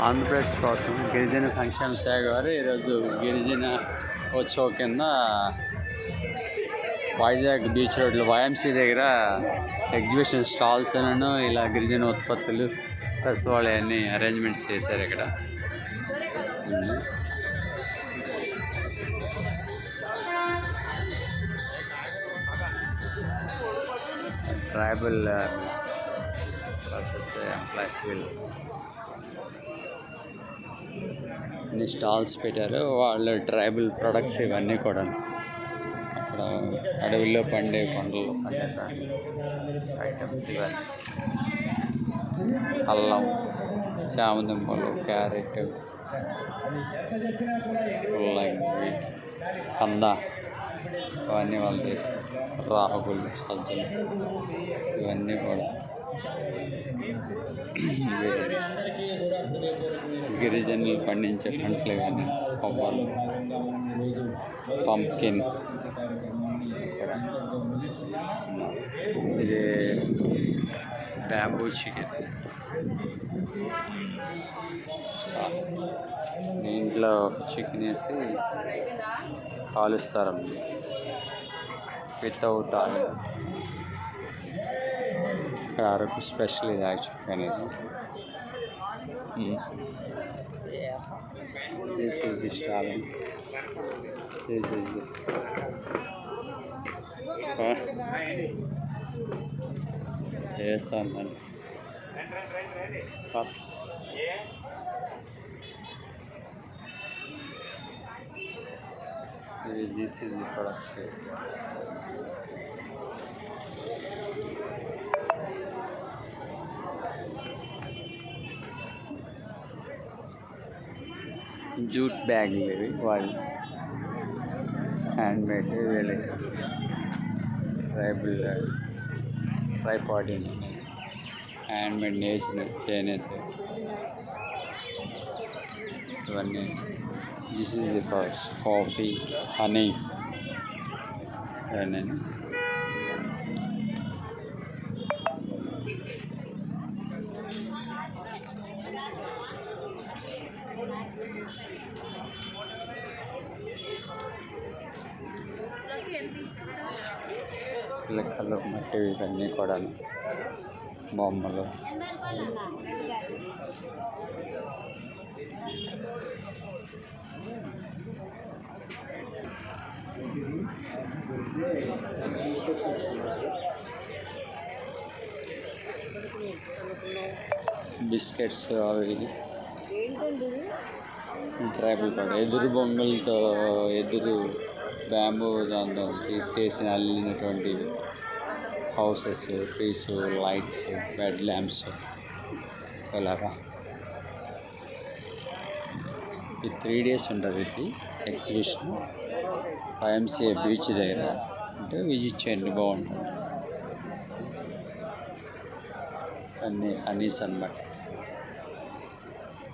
ఆంధ్రప్రదేశ్ ప్రభుత్వం గిరిజన సంక్షేమ శాఖ వారు ఈరోజు గిరిజన ఉత్సవం కింద వైజాగ్ బీచ్ రోడ్లో వైఎంసీ దగ్గర ఎగ్జిబిషన్ స్టాల్స్ అను ఇలా గిరిజన ఉత్పత్తులు ప్లస్ వాళ్ళు అన్ని అరేంజ్మెంట్స్ చేశారు ఇక్కడ. ట్రైబల్ ఎంప్లాయీస్ వీళ్ళు అన్ని స్టాల్స్ పెట్టారు. వాళ్ళ ట్రైబల్ ప్రొడక్ట్స్ ఇవన్నీ కూడా అక్కడ అడవిలో పండే పండ్లు పండే ఐటమ్స్ ఇవన్నీ అల్లం, చామదుంపలు, క్యారెట్, ముల్లంగి, కంద ఇవన్నీ వాళ్ళు చేస్తారు. రాగులు, సజ్జలు ఇవన్నీ కూడా గిరిజనులు పండించే పంటలు కానీ కొబ్బరి, పంప్కిన్ ఇది బ్యాంబూ చికెన్. ఇంట్లో చికెన్ వేసి కాలుస్తారు వితౌట్ ఆయిల్. ఇక్కడ అరకు స్పెషల్ ఇది యాక్చువల్గా అనేది. This is the stall. This is the చేస్తాను first. This is the products here. Jute బ్యాగ్లు ఇవి వాళ్ళు హ్యాండ్ మేడ్ వీళ్ళు ట్రైపాడింగ్ హ్యాండ్ మేడ్ నేసిన చేనేత ఇవన్నీ. This is the coffee, honey ఇవన్నీ. లెక్కలు మట్టి ఇవన్నీ కూడా బొమ్మలు. బిస్కెట్స్ అవి ట్రైబల్ కూడా ఎదురు బొమ్మలతో ఎదురు బ్యాంబూ దాంతో తీసేసిన అల్లినటువంటి houses, trees, lights, bed lamps ఇలాగా. ఈ 3 days ఉంటుంది ఇది ఎగ్జిబిషన్ వైఎంసీఏ బీచ్ దగ్గర. అంటే విజిట్ చేయండి, బాగుంటుంది. అన్నీ హనీస్ అన్నమాట.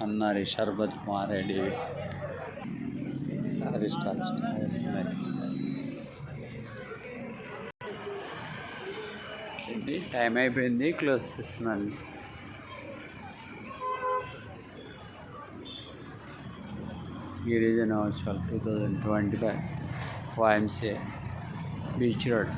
అన్నారి, షర్బత్, మారేడి సారీ స్టాల్ వస్తున్నాయి. ఇది టైం అయిపోయింది, క్లోజ్ చేస్తున్నాను. గిరిజన ఉత్సవాలు 2025 వైఎంసీఏ బీచ్ రోడ్.